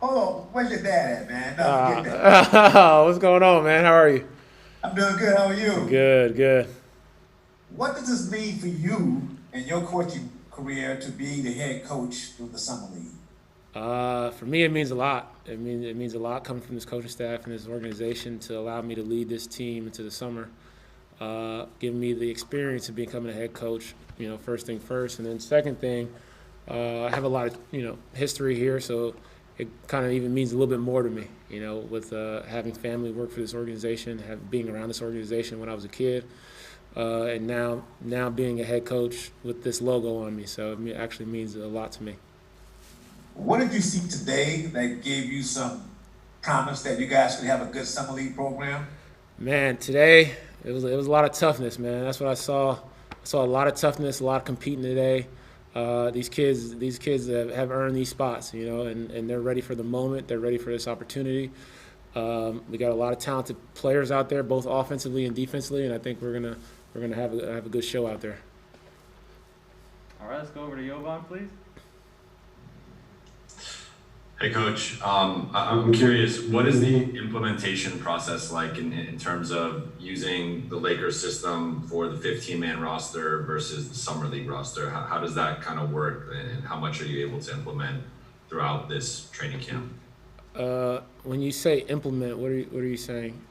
Oh, where's your dad at, man? No, forget that. What's going on, man? How are you? I'm doing good. How are you? Good, good. What does this mean for you and your coaching career to be the head coach through the summer league? For me, it means a lot. It means a lot coming from this coaching staff and this organization to allow me to lead this team into the summer, giving me the experience of becoming a head coach. First thing first, and then second thing, I have a lot of history here, so it kind of even means a little bit more to me. With having family work for this organization, being around this organization when I was a kid, and now being a head coach with this logo on me. So it actually means a lot to me. What did you see today that gave you some confidence that you guys could have a good summer league program? Man, today it was a lot of toughness, man. That's what I saw. I saw a lot of toughness, a lot of competing today. These kids have earned these spots, and they're ready for the moment. They're ready for this opportunity. We got a lot of talented players out there, both offensively and defensively, and I think we're gonna have a good show out there. All right, let's go over to Jovan, please. Hey, Coach. I'm curious, what is the implementation process like in terms of using the Lakers system for the 15-man roster versus the Summer League roster? How does that kind of work, and how much are you able to implement throughout this training camp? When you say implement, what are you saying?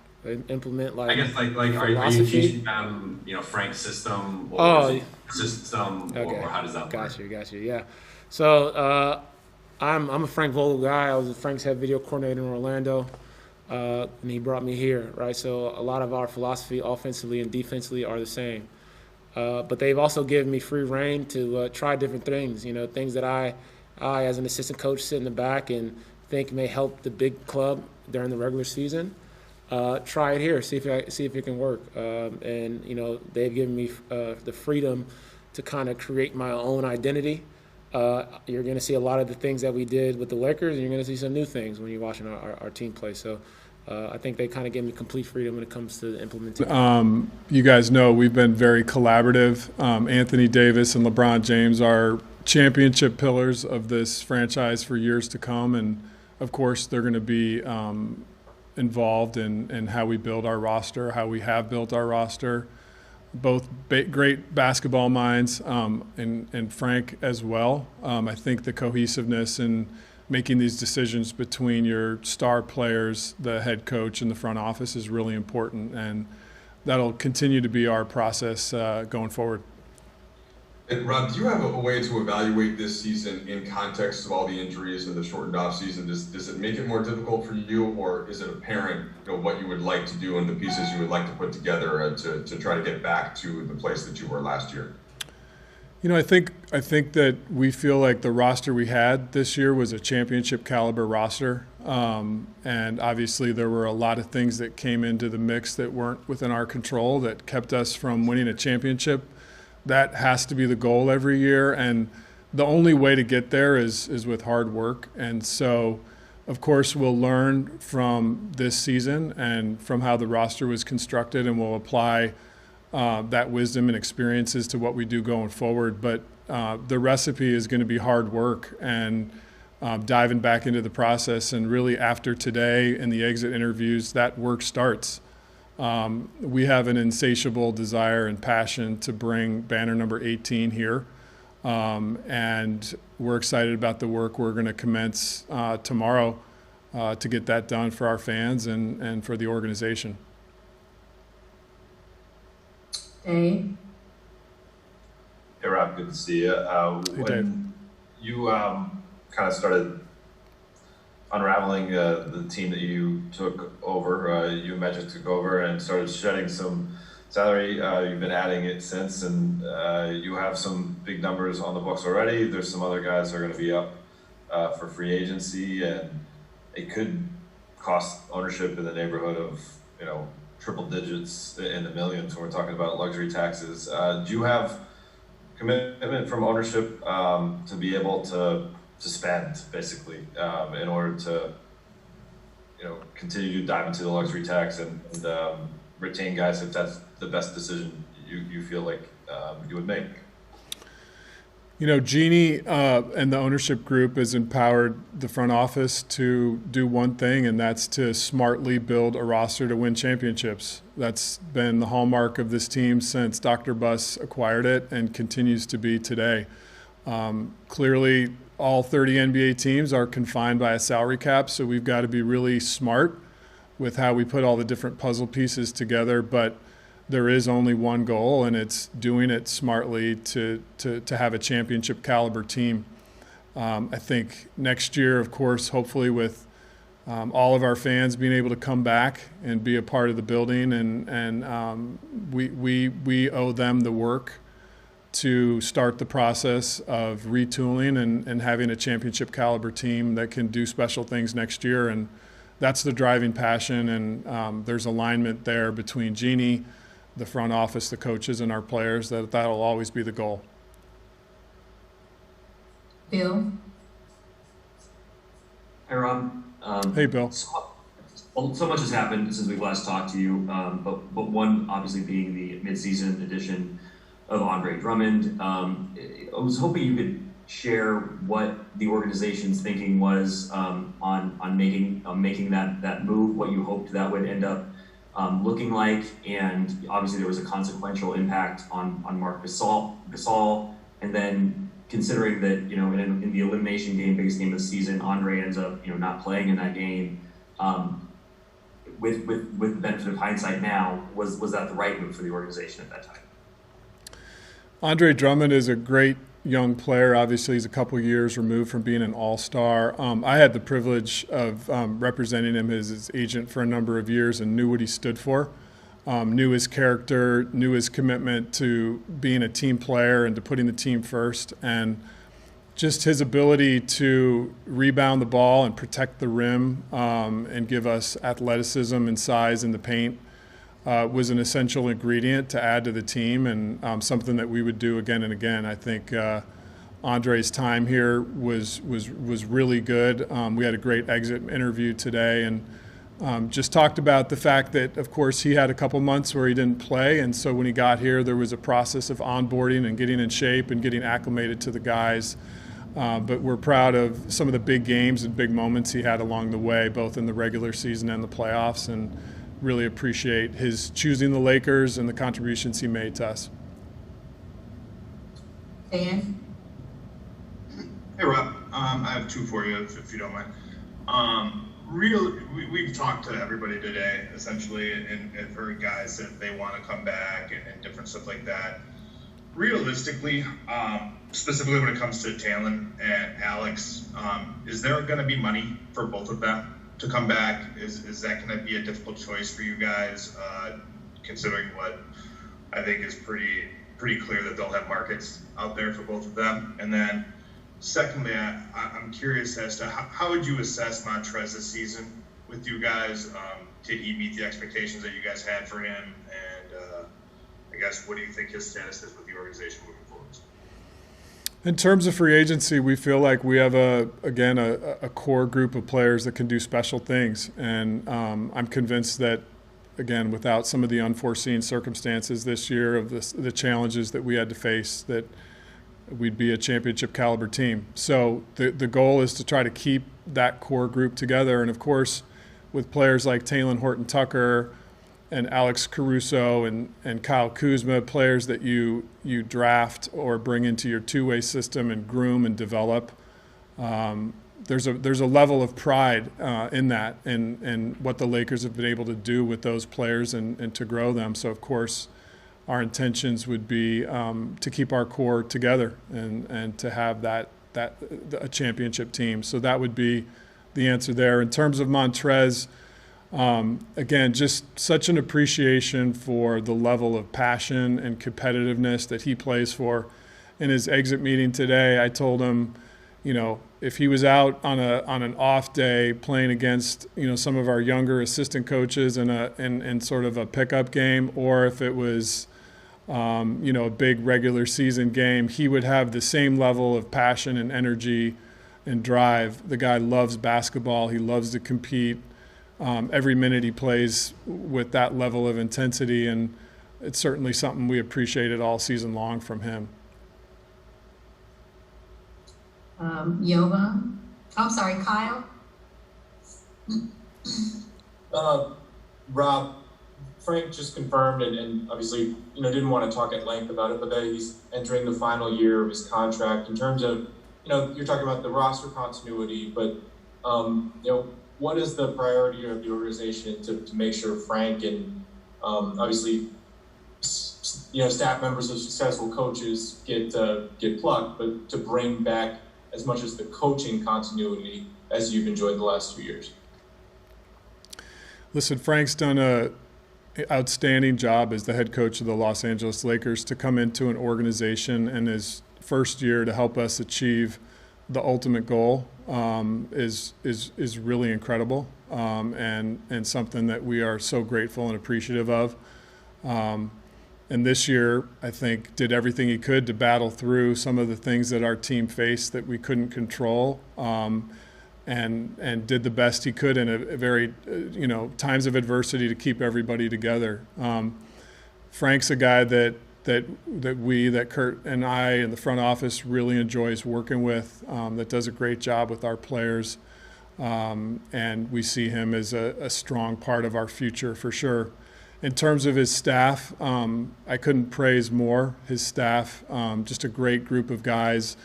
Implement I like guess are you philosophy? teaching them, Frank's system, or is it Oh, your system, or okay, how does that work? got you. Yeah. So I'm a Frank Vogel guy. I was Frank's head video coordinator in Orlando, and he brought me here, right? So a lot of our philosophy, offensively and defensively, are the same. But they've also given me free reign to try different things. Things that I as an assistant coach sit in the back and think may help the big club during the regular season. Try it here, see if it can work. And they've given me the freedom to kind of create my own identity. You're going to see a lot of the things that we did with the Lakers, and you're going to see some new things when you're watching our team play. So I think they kind of gave me complete freedom when it comes to the implementation. You guys know we've been very collaborative. Anthony Davis and LeBron James are championship pillars of this franchise for years to come, and of course they're going to be involved in how we build our roster, how we have built our roster. Both great basketball minds, and Frank as well. I think the cohesiveness in making these decisions between your star players, the head coach, and the front office is really important, and that'll continue to be our process going forward. And Rob, do you have a way to evaluate this season in context of all the injuries and the shortened off season? Does it make it more difficult for you, or is it apparent, what you would like to do and the pieces you would like to put together to try to get back to the place that you were last year? I think that we feel like the roster we had this year was a championship caliber roster, and obviously there were a lot of things that came into the mix that weren't within our control that kept us from winning a championship. That has to be the goal every year, and the only way to get there is with hard work. And so, of course, we'll learn from this season and from how the roster was constructed, and we'll apply that wisdom and experiences to what we do going forward. But the recipe is going to be hard work and diving back into the process. And really, after today and the exit interviews, that work starts. We have an insatiable desire and passion to bring banner number 18 here. And we're excited about the work we're going to commence tomorrow to get that done for our fans and for the organization. Hey, Hey Rob, good to see you. Hey, Dave. When you kind of started unraveling the team that you took over, you and Magic took over and started shedding some salary. You've been adding it since, and you have some big numbers on the books already. There's some other guys that are going to be up for free agency, and it could cost ownership in the neighborhood of triple digits in the millions when we're talking about luxury taxes. Do you have commitment from ownership to be able to spend basically in order to continue to dive into the luxury tax and retain guys if that's the best decision you feel like you would make? You know, Jeannie and the ownership group has empowered the front office to do one thing, and that's to smartly build a roster to win championships. That's been the hallmark of this team since Dr. Buss acquired it and continues to be today. Clearly, all 30 NBA teams are confined by a salary cap, so we've got to be really smart with how we put all the different puzzle pieces together, but there is only one goal, and it's doing it smartly to have a championship caliber team. I think next year, of course, hopefully with all of our fans being able to come back and be a part of the building, and we owe them the work to start the process of retooling and having a championship caliber team that can do special things next year. And that's the driving passion, and there's alignment there between Jeannie, the front office, the coaches, and our players. That'll always be the goal. Bill? Hi, Rob. Hey, Bill. So much has happened since we last talked to you, but one obviously being the midseason addition of Andre Drummond. I was hoping you could share what the organization's thinking was on making that move, what you hoped that would end up looking like, and obviously there was a consequential impact on Marc Gasol, and then considering that in the elimination game, biggest game of the season, Andre ends up not playing in that game. With the benefit of hindsight now, was that the right move for the organization at that time? Andre Drummond is a great young player. Obviously, he's a couple years removed from being an all-star. I had the privilege of representing him as his agent for a number of years and knew what he stood for, knew his character, knew his commitment to being a team player and to putting the team first, and just his ability to rebound the ball and protect the rim and give us athleticism and size in the paint was an essential ingredient to add to the team, and something that we would do again and again. I think Andre's time here was really good. We had a great exit interview today, and just talked about the fact that, of course, he had a couple months where he didn't play, and so when he got here, there was a process of onboarding and getting in shape and getting acclimated to the guys. But we're proud of some of the big games and big moments he had along the way, both in the regular season and the playoffs, and really appreciate his choosing the Lakers and the contributions he made to us. Dan? Hey, Rob. I have two for you, if you don't mind. We've talked to everybody today, essentially, and heard guys that they want to come back and different stuff like that. Realistically, specifically when it comes to Talon and Alex, is there going to be money for both of them to come back? Is that going to be a difficult choice for you guys, considering what I think is pretty clear that they'll have markets out there for both of them? And then secondly, I'm curious as to how would you assess Montrez this season with you guys? Did he meet the expectations that you guys had for him? And I guess, what do you think his status is with the organization moving forward? In terms of free agency, we feel like we have a core group of players that can do special things, and I'm convinced that, again, without some of the unforeseen circumstances this year of the challenges that we had to face, that we'd be a championship caliber team. So the goal is to try to keep that core group together, and of course, with players like Talen Horton-Tucker and Alex Caruso and Kyle Kuzma, players that you draft or bring into your two-way system and groom and develop. There's a level of pride in that and what the Lakers have been able to do with those players and to grow them. So, of course, our intentions would be to keep our core together and to have a championship team. So that would be the answer there. In terms of Montrez, again, just such an appreciation for the level of passion and competitiveness that he plays for. In his exit meeting today, I told him, if he was out on an off day playing against, some of our younger assistant coaches in sort of a pickup game, or if it was, a big regular season game, he would have the same level of passion and energy and drive. The guy loves basketball. He loves to compete. Every minute he plays with that level of intensity, and it's certainly something we appreciated all season long from him. Yovan. I'm sorry, Kyle. Rob, Frank just confirmed, and obviously, didn't want to talk at length about it, but that he's entering the final year of his contract. In terms of, you're talking about the roster continuity, but, what is the priority of the organization to make sure Frank and, obviously, staff members of successful coaches get plucked, but to bring back as much as the coaching continuity as you've enjoyed the last 2 years? Listen, Frank's done a outstanding job as the head coach of the Los Angeles Lakers to come into an organization in his first year to help us achieve the ultimate goal is really incredible and something that we are so grateful and appreciative of. And this year, I think, did everything he could to battle through some of the things that our team faced that we couldn't control, and did the best he could in a very, times of adversity to keep everybody together. Frank's a guy that Kurt and I in the front office really enjoys working with, that does a great job with our players, and we see him as a strong part of our future for sure. In terms of his staff, I couldn't praise more his staff. Just a great group of guys,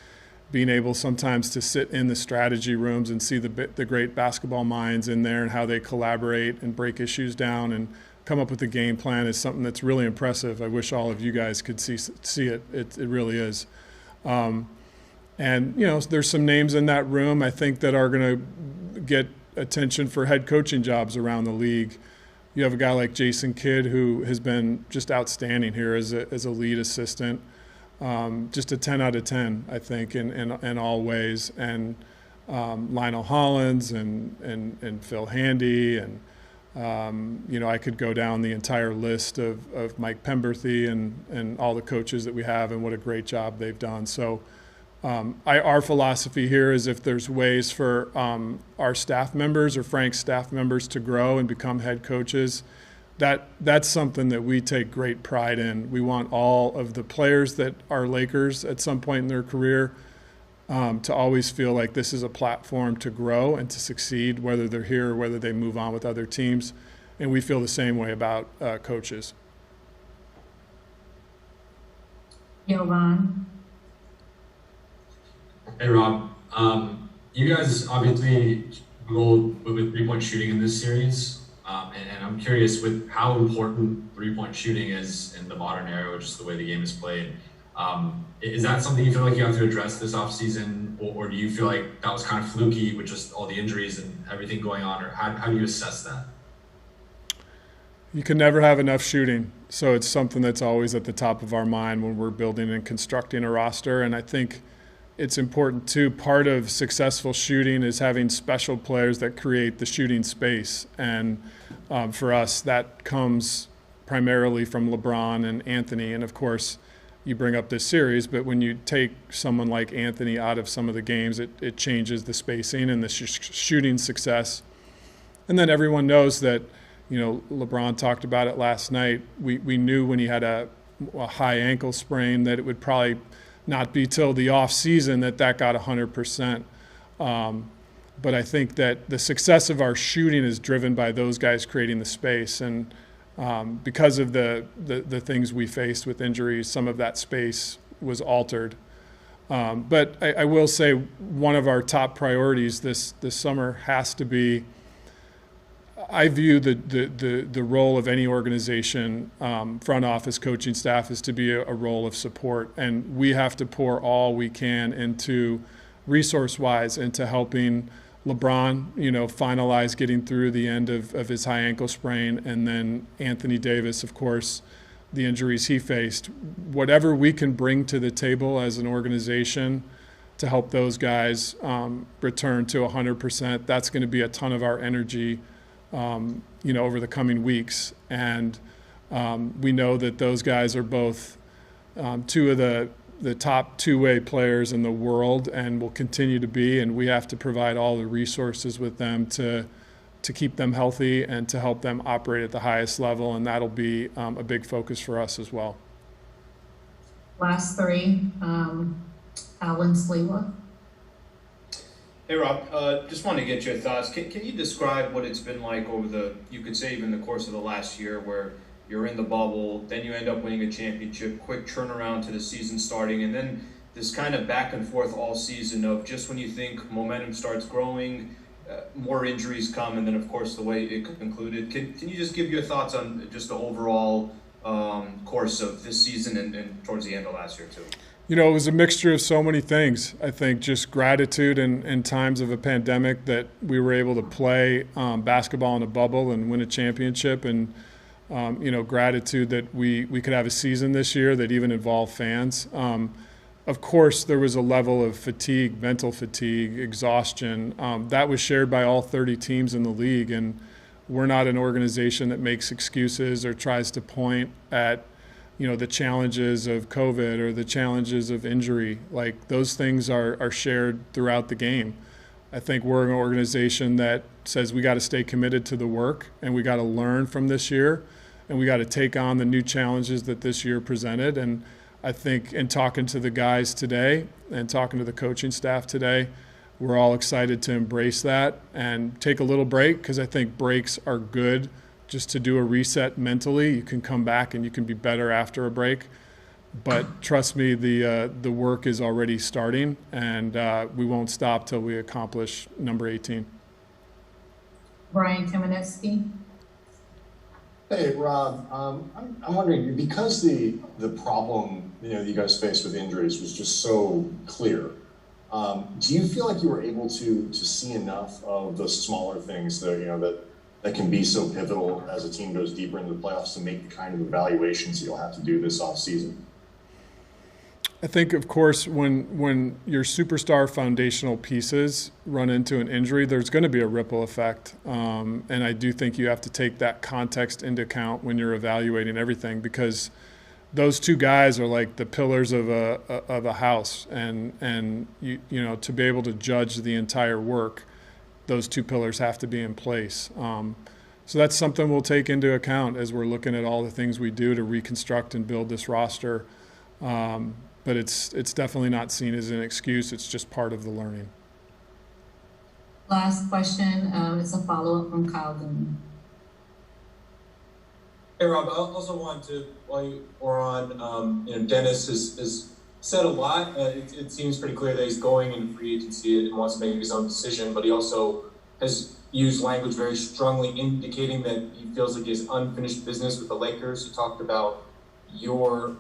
being able sometimes to sit in the strategy rooms and see the great basketball minds in there and how they collaborate and break issues down and come up with a game plan is something that's really impressive. I wish all of you guys could see it. It really is. And, there's some names in that room I think that are going to get attention for head coaching jobs around the league. You have a guy like Jason Kidd who has been just outstanding here as a lead assistant. Just a 10 out of 10, I think, in all ways. And Lionel Hollins and Phil Handy and, I could go down the entire list of Mike Pemberthy and all the coaches that we have and what a great job they've done. So our philosophy here is if there's ways for our staff members or Frank's staff members to grow and become head coaches, that's something that we take great pride in. We want all of the players that are Lakers at some point in their career to always feel like this is a platform to grow and to succeed, whether they're here or whether they move on with other teams. And we feel the same way about coaches. Yovan. Hey, Rob. You guys obviously struggled with three-point shooting in this series. And I'm curious with how important three-point shooting is in the modern era, just the way the game is played. Is that something you feel like you have to address this offseason, or do you feel like that was kind of fluky with just all the injuries and everything going on, or how do you assess that? You can never have enough shooting, so it's something that's always at the top of our mind when we're building and constructing a roster. And I think it's important too. Part of successful shooting is having special players that create the shooting space, and for us that comes primarily from LeBron and Anthony. And of course, you bring up this series, but when you take someone like Anthony out of some of the games, it changes the spacing and the shooting success. And then everyone knows that, LeBron talked about it last night. We knew when he had a high ankle sprain that it would probably not be till the off season that got 100%. But I think that the success of our shooting is driven by those guys creating the space. And because of the things we faced with injuries, some of that space was altered. But I will say one of our top priorities this summer has to be, I view the role of any organization, front office, coaching staff, is to be a role of support. And we have to pour all we can into resource-wise into helping LeBron, finalize getting through the end of his high ankle sprain, and then Anthony Davis, of course, the injuries he faced. Whatever we can bring to the table as an organization to help those guys return to 100%, that's going to be a ton of our energy, over the coming weeks. And we know that those guys are both two of the top two-way players in the world and will continue to be, and we have to provide all the resources with them to keep them healthy and to help them operate at the highest level, and that'll be a big focus for us as well. Last three, Alan Slewa. Hey Rob, just want to get your thoughts. Can you describe what it's been like over you could say even the course of the last year, where you're in the bubble, then you end up winning a championship, quick turnaround to the season starting, and then this kind of back and forth all season of just when you think momentum starts growing, more injuries come, and then of course the way it concluded. Can you just give your thoughts on just the overall course of this season and towards the end of last year too? You know, it was a mixture of so many things. I think just gratitude in times of a pandemic that we were able to play basketball in a bubble and win a championship, and gratitude that we could have a season this year that even involved fans. Of course, there was a level of fatigue, mental fatigue, exhaustion. That was shared by all 30 teams in the league, and we're not an organization that makes excuses or tries to point at the challenges of COVID or the challenges of injury. Like, those things are shared throughout the game. I think we're an organization that says we got to stay committed to the work, and we got to learn from this year, and we got to take on the new challenges that this year presented. And I think in talking to the guys today and talking to the coaching staff today, we're all excited to embrace that and take a little break, because I think breaks are good just to do a reset mentally. You can come back and you can be better after a break. But trust me, the work is already starting, and we won't stop till we accomplish number 18. Brian Kamenetsky. Hey, Rob. I'm wondering, because the problem you guys faced with injuries was just so clear, do you feel like you were able to see enough of the smaller things that can be so pivotal as a team goes deeper into the playoffs to make the kind of evaluations you'll have to do this offseason? I think, of course, when your superstar foundational pieces run into an injury, there's going to be a ripple effect. And I do think you have to take that context into account when you're evaluating everything, because those two guys are like the pillars of a house. And to be able to judge the entire work, those two pillars have to be in place. So that's something we'll take into account as we're looking at all the things we do to reconstruct and build this roster. But it's definitely not seen as an excuse. It's just part of the learning. Last question is a follow-up from Kyle Boone. Hey Rob, I also want to, while you were on, Dennis has said a lot. It seems pretty clear that he's going into free agency and wants to make his own decision, but he also has used language very strongly indicating that he feels like he has unfinished business with the Lakers. He talked about your,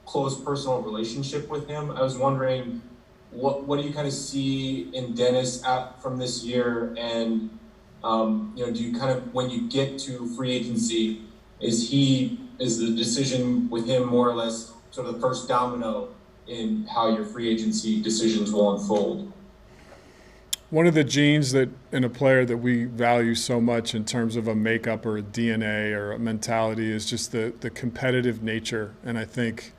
close personal relationship with him. I was wondering, what do you kind of see in Dennis out from this year, and do you kind of, when you get to free agency, is the decision with him more or less sort of the first domino in how your free agency decisions will unfold? One of the genes that in a player that we value so much in terms of a makeup or a DNA or a mentality is just the competitive nature. And I think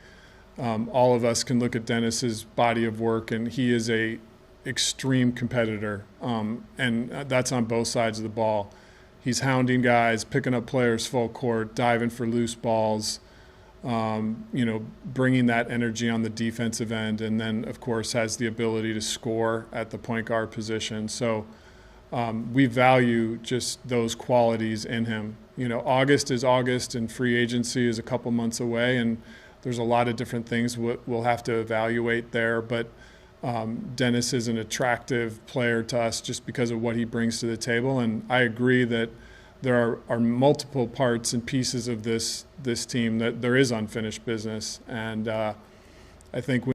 all of us can look at Dennis's body of work, and he is a extreme competitor. And that's on both sides of the ball. He's hounding guys, picking up players full court, diving for loose balls, bringing that energy on the defensive end, and then, of course, has the ability to score at the point guard position. So we value just those qualities in him. August is August, and free agency is a couple months away, and there's a lot of different things we'll have to evaluate there. But Dennis is an attractive player to us just because of what he brings to the table, and I agree that there are multiple parts and pieces of this team that there is unfinished business, and I think